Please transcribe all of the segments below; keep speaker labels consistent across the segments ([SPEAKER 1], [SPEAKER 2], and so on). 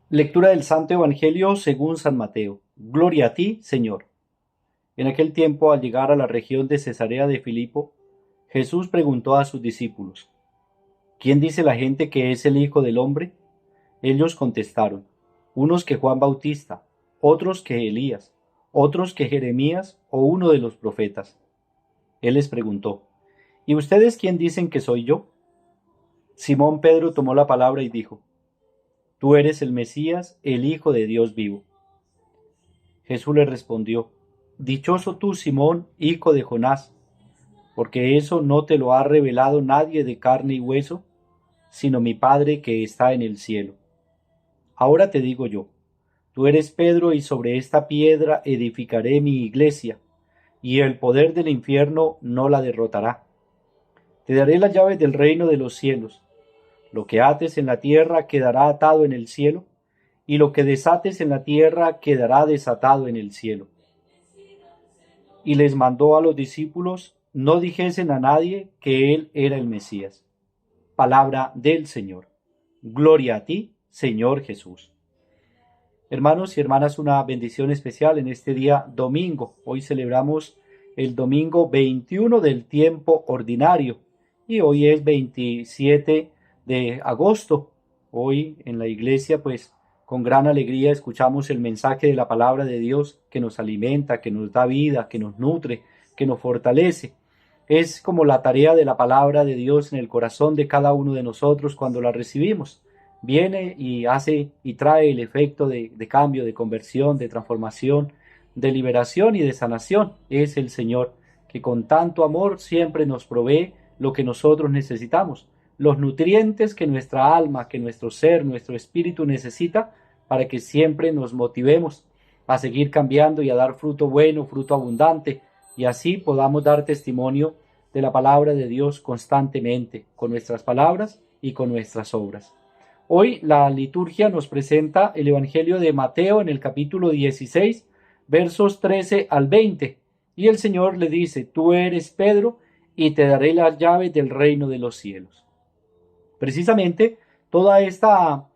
[SPEAKER 1] Lectura del Santo Evangelio según San Mateo. Gloria a ti, Señor. En aquel tiempo, al llegar a la región de Cesarea de Filipo, Jesús preguntó a sus discípulos: ¿Quién dice la gente que es el Hijo del Hombre? Ellos contestaron: unos que Juan Bautista, otros que Elías, otros que Jeremías o uno de los profetas. Él les preguntó: ¿Y ustedes quién dicen que soy yo? Simón Pedro tomó la palabra y dijo: Tú eres el Mesías, el Hijo de Dios vivo. Jesús le respondió: Dichoso tú, Simón, hijo de Jonás, porque eso no te lo ha revelado nadie de carne y hueso, sino mi Padre que está en el cielo. Ahora te digo yo: tú eres Pedro, y sobre esta piedra edificaré mi iglesia, y el poder del infierno no la derrotará. Te daré las llaves del reino de los cielos. Lo que ates en la tierra quedará atado en el cielo, y lo que desates en la tierra quedará desatado en el cielo. Y les mandó a los discípulos: no dijesen a nadie que él era el Mesías. Palabra del Señor. Gloria a ti, Señor Jesús. Hermanos y hermanas, una bendición especial en este día domingo. Hoy celebramos el domingo 21 del tiempo ordinario y hoy es 27 de agosto. Hoy en la iglesia, pues con gran alegría escuchamos el mensaje de la palabra de Dios que nos alimenta, que nos da vida, que nos nutre, que nos fortalece. Es como la tarea de la palabra de Dios en el corazón de cada uno de nosotros cuando la recibimos. Viene y hace y trae el efecto de cambio, de conversión, de transformación, de liberación y de sanación. Es el Señor que con tanto amor siempre nos provee lo que nosotros necesitamos, los nutrientes que nuestra alma, que nuestro ser, nuestro espíritu necesita para que siempre nos motivemos a seguir cambiando y a dar fruto bueno, fruto abundante, y así podamos dar testimonio de la palabra de Dios constantemente, con nuestras palabras y con nuestras obras. Hoy la liturgia nos presenta el Evangelio de Mateo en el capítulo 16, versos 13 al 20. Y el Señor le dice: tú eres Pedro, y te daré las llaves del reino de los cielos. Precisamente toda esta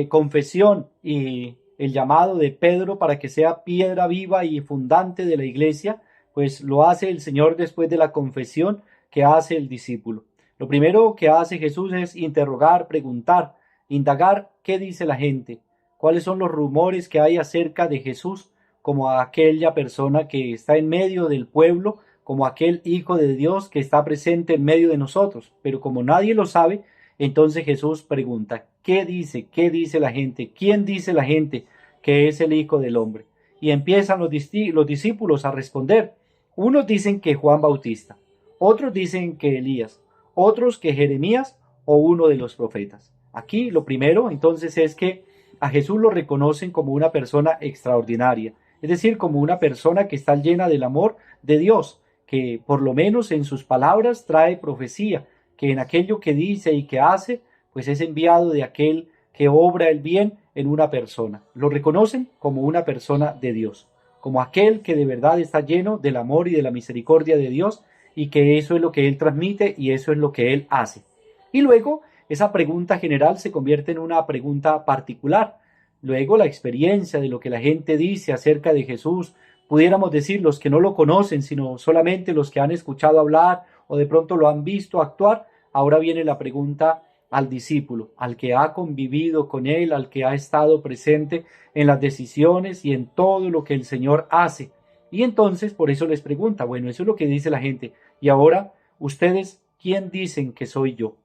[SPEAKER 1] confesión y el llamado de Pedro para que sea piedra viva y fundante de la iglesia, pues lo hace el Señor después de la confesión que hace el discípulo. Lo primero que hace Jesús es interrogar, preguntar, indagar qué dice la gente, cuáles son los rumores que hay acerca de Jesús, como aquella persona que está en medio del pueblo, como aquel Hijo de Dios que está presente en medio de nosotros. Pero como nadie lo sabe, entonces Jesús pregunta: ¿qué dice? ¿Qué dice la gente? ¿Quién dice la gente que es el Hijo del Hombre? Y empiezan los discípulos a responder. Unos dicen que Juan Bautista, otros dicen que Elías, otros que Jeremías o uno de los profetas. Aquí lo primero entonces es que a Jesús lo reconocen como una persona extraordinaria, es decir, como una persona que está llena del amor de Dios, que por lo menos en sus palabras trae profecía, que en aquello que dice y que hace, pues es enviado de aquel que obra el bien en una persona. Lo reconocen como una persona de Dios, como aquel que de verdad está lleno del amor y de la misericordia de Dios, y que eso es lo que él transmite y eso es lo que él hace. Y luego esa pregunta general se convierte en una pregunta particular. Luego la experiencia de lo que la gente dice acerca de Jesús, pudiéramos decir los que no lo conocen, sino solamente los que han escuchado hablar o de pronto lo han visto actuar. Ahora viene la pregunta al discípulo, al que ha convivido con él, al que ha estado presente en las decisiones y en todo lo que el Señor hace. Y entonces por eso les pregunta: bueno, eso es lo que dice la gente. Y ahora, ustedes, ¿quién dicen que soy yo?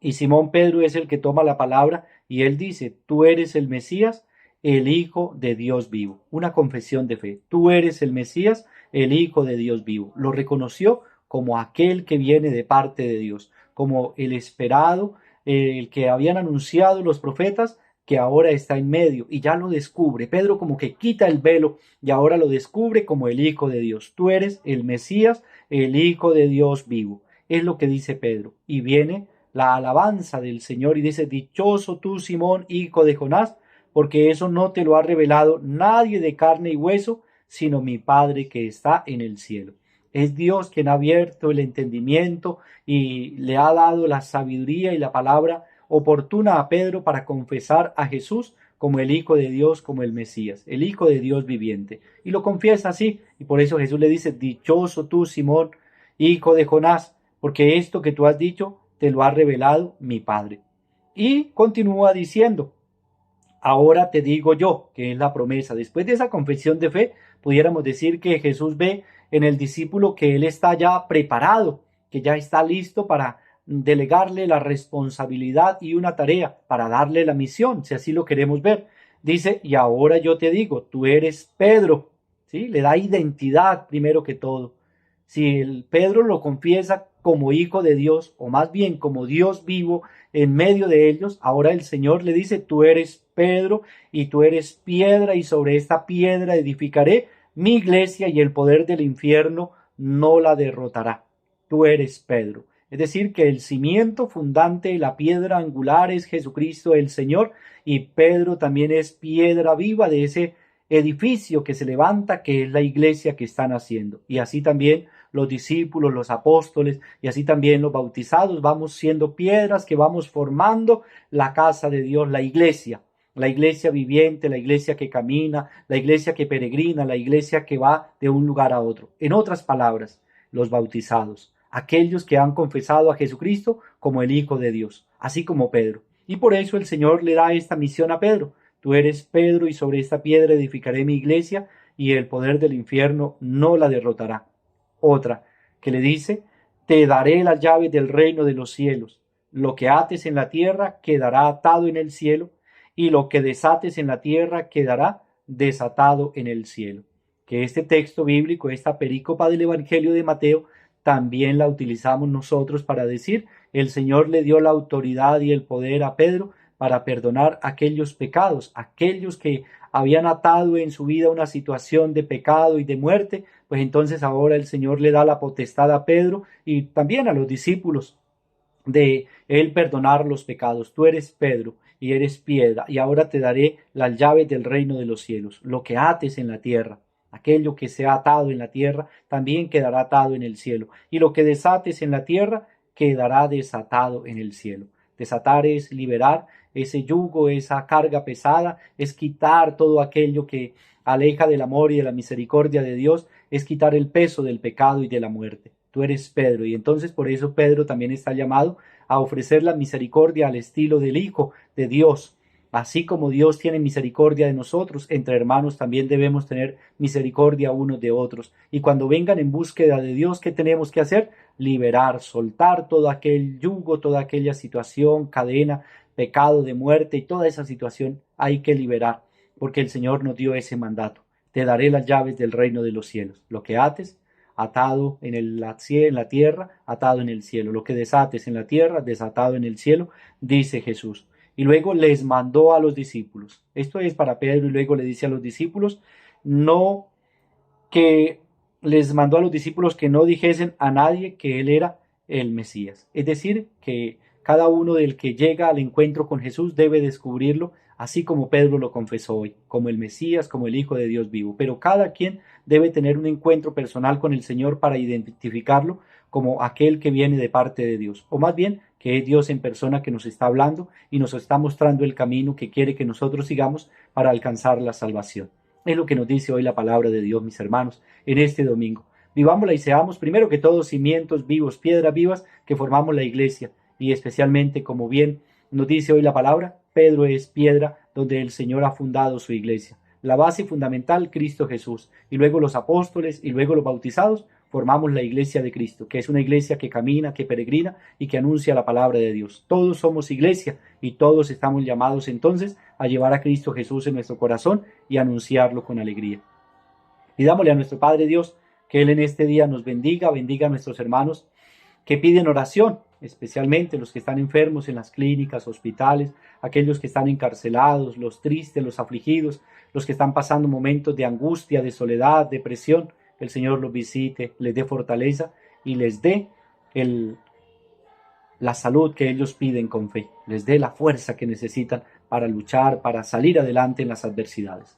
[SPEAKER 1] Y Simón Pedro es el que toma la palabra y él dice: tú eres el Mesías, el Hijo de Dios vivo. Una confesión de fe. Tú eres el Mesías, el Hijo de Dios vivo. Lo reconoció como aquel que viene de parte de Dios, como el esperado, el que habían anunciado los profetas, que ahora está en medio y ya lo descubre. Pedro como que quita el velo y ahora lo descubre como el Hijo de Dios. Tú eres el Mesías, el Hijo de Dios vivo. Es lo que dice Pedro. Y viene la alabanza del Señor y dice: dichoso tú, Simón, hijo de Jonás, porque eso no te lo ha revelado nadie de carne y hueso, sino mi Padre que está en el cielo. Es Dios quien ha abierto el entendimiento y le ha dado la sabiduría y la palabra oportuna a Pedro para confesar a Jesús como el Hijo de Dios, como el Mesías, el Hijo de Dios viviente. Y lo confiesa así, y por eso Jesús le dice, dichoso tú, Simón, hijo de Jonás, porque esto que tú has dicho te lo ha revelado mi Padre. Y continúa diciendo, ahora te digo yo, que es la promesa. Después de esa confesión de fe, pudiéramos decir que Jesús ve en el discípulo que él está ya preparado, que ya está listo para delegarle la responsabilidad y una tarea, para darle la misión, si así lo queremos ver. Dice, y ahora yo te digo, tú eres Pedro, ¿sí? Le da identidad primero que todo. Si el Pedro lo confiesa como hijo de Dios, o más bien como Dios vivo en medio de ellos, ahora el Señor le dice, tú eres Pedro y tú eres piedra y sobre esta piedra edificaré mi iglesia y el poder del infierno no la derrotará. Tú eres Pedro. Es decir, que el cimiento fundante y la piedra angular es Jesucristo el Señor y Pedro también es piedra viva de ese edificio que se levanta, que es la iglesia que están haciendo. Y así también los discípulos, los apóstoles y así también los bautizados vamos siendo piedras que vamos formando la casa de Dios, la iglesia viviente, la iglesia que camina, la iglesia que peregrina, la iglesia que va de un lugar a otro. En otras palabras, los bautizados, aquellos que han confesado a Jesucristo como el Hijo de Dios, así como Pedro. Y por eso el Señor le da esta misión a Pedro. Tú eres Pedro y sobre esta piedra edificaré mi iglesia y el poder del infierno no la derrotará. Otra que le dice, te daré las llaves del reino de los cielos. Lo que ates en la tierra quedará atado en el cielo y lo que desates en la tierra quedará desatado en el cielo. Que este texto bíblico, esta perícopa del Evangelio de Mateo, también la utilizamos nosotros para decir, el Señor le dio la autoridad y el poder a Pedro para perdonar aquellos pecados, aquellos que habían atado en su vida una situación de pecado y de muerte, pues entonces ahora el Señor le da la potestad a Pedro y también a los discípulos de él perdonar los pecados. Tú eres Pedro y eres piedra y ahora te daré las llaves del reino de los cielos. Lo que ates en la tierra, aquello que se ha atado en la tierra, también quedará atado en el cielo. Y lo que desates en la tierra, quedará desatado en el cielo. Desatar es liberar ese yugo, esa carga pesada, es quitar todo aquello que aleja del amor y de la misericordia de Dios, es quitar el peso del pecado y de la muerte. Tú eres Pedro y entonces por eso Pedro también está llamado a ofrecer la misericordia al estilo del Hijo de Dios. Así como Dios tiene misericordia de nosotros, entre hermanos también debemos tener misericordia unos de otros. Y cuando vengan en búsqueda de Dios, ¿qué tenemos que hacer? Liberar, soltar todo aquel yugo, toda aquella situación, cadena, pecado de muerte y toda esa situación hay que liberar, porque el Señor nos dio ese mandato. Te daré las llaves del reino de los cielos. Lo que ates, atado en la tierra, atado en el cielo. Lo que desates en la tierra, desatado en el cielo, dice Jesús. Y luego les mandó a los discípulos. Esto es para Pedro y luego le dice a los discípulos, no que les mandó a los discípulos que no dijesen a nadie que él era el Mesías. Es decir, que cada uno del que llega al encuentro con Jesús debe descubrirlo, así como Pedro lo confesó hoy, como el Mesías, como el Hijo de Dios vivo. Pero cada quien debe tener un encuentro personal con el Señor para identificarlo como aquel que viene de parte de Dios, o más bien que es Dios en persona que nos está hablando y nos está mostrando el camino que quiere que nosotros sigamos para alcanzar la salvación. Es lo que nos dice hoy la palabra de Dios, mis hermanos, en este domingo. Vivámosla y seamos, primero que todo, cimientos vivos, piedras vivas que formamos la iglesia. Y especialmente, como bien nos dice hoy la palabra, Pedro es piedra donde el Señor ha fundado su iglesia. La base fundamental, Cristo Jesús. Y luego los apóstoles y luego los bautizados formamos la iglesia de Cristo, que es una iglesia que camina, que peregrina y que anuncia la palabra de Dios. Todos somos iglesia y todos estamos llamados entonces a llevar a Cristo Jesús en nuestro corazón y anunciarlo con alegría. Pidámosle a nuestro Padre Dios que Él en este día nos bendiga, bendiga a nuestros hermanos que piden oración, especialmente los que están enfermos en las clínicas, hospitales, aquellos que están encarcelados, los tristes, los afligidos, los que están pasando momentos de angustia, de soledad, depresión. Que el Señor los visite, les dé fortaleza y les dé la salud que ellos piden con fe, les dé la fuerza que necesitan para luchar, para salir adelante en las adversidades.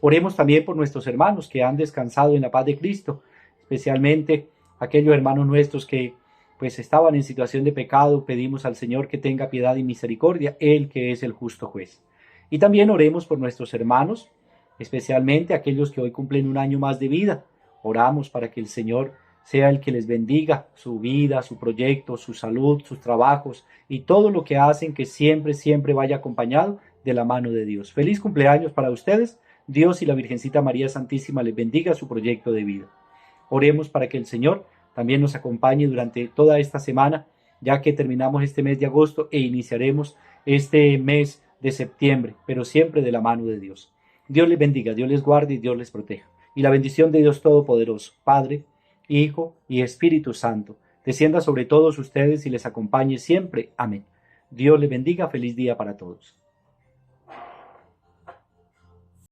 [SPEAKER 1] Oremos también por nuestros hermanos que han descansado en la paz de Cristo, especialmente aquellos hermanos nuestros que pues estaban en situación de pecado. Pedimos al Señor que tenga piedad y misericordia, Él que es el justo juez. Y también oremos por nuestros hermanos, especialmente aquellos que hoy cumplen un año más de vida. Oramos para que el Señor sea el que les bendiga su vida, su proyecto, su salud, sus trabajos y todo lo que hacen, que siempre, siempre vaya acompañado de la mano de Dios. Feliz cumpleaños para ustedes. Dios y la Virgencita María Santísima les bendiga su proyecto de vida. Oremos para que el Señor también nos acompañe durante toda esta semana, ya que terminamos este mes de agosto e iniciaremos este mes de septiembre, pero siempre de la mano de Dios. Dios les bendiga, Dios les guarde y Dios les proteja. Y la bendición de Dios Todopoderoso, Padre, Hijo y Espíritu Santo, descienda sobre todos ustedes y les acompañe siempre. Amén. Dios les bendiga. Feliz día para todos.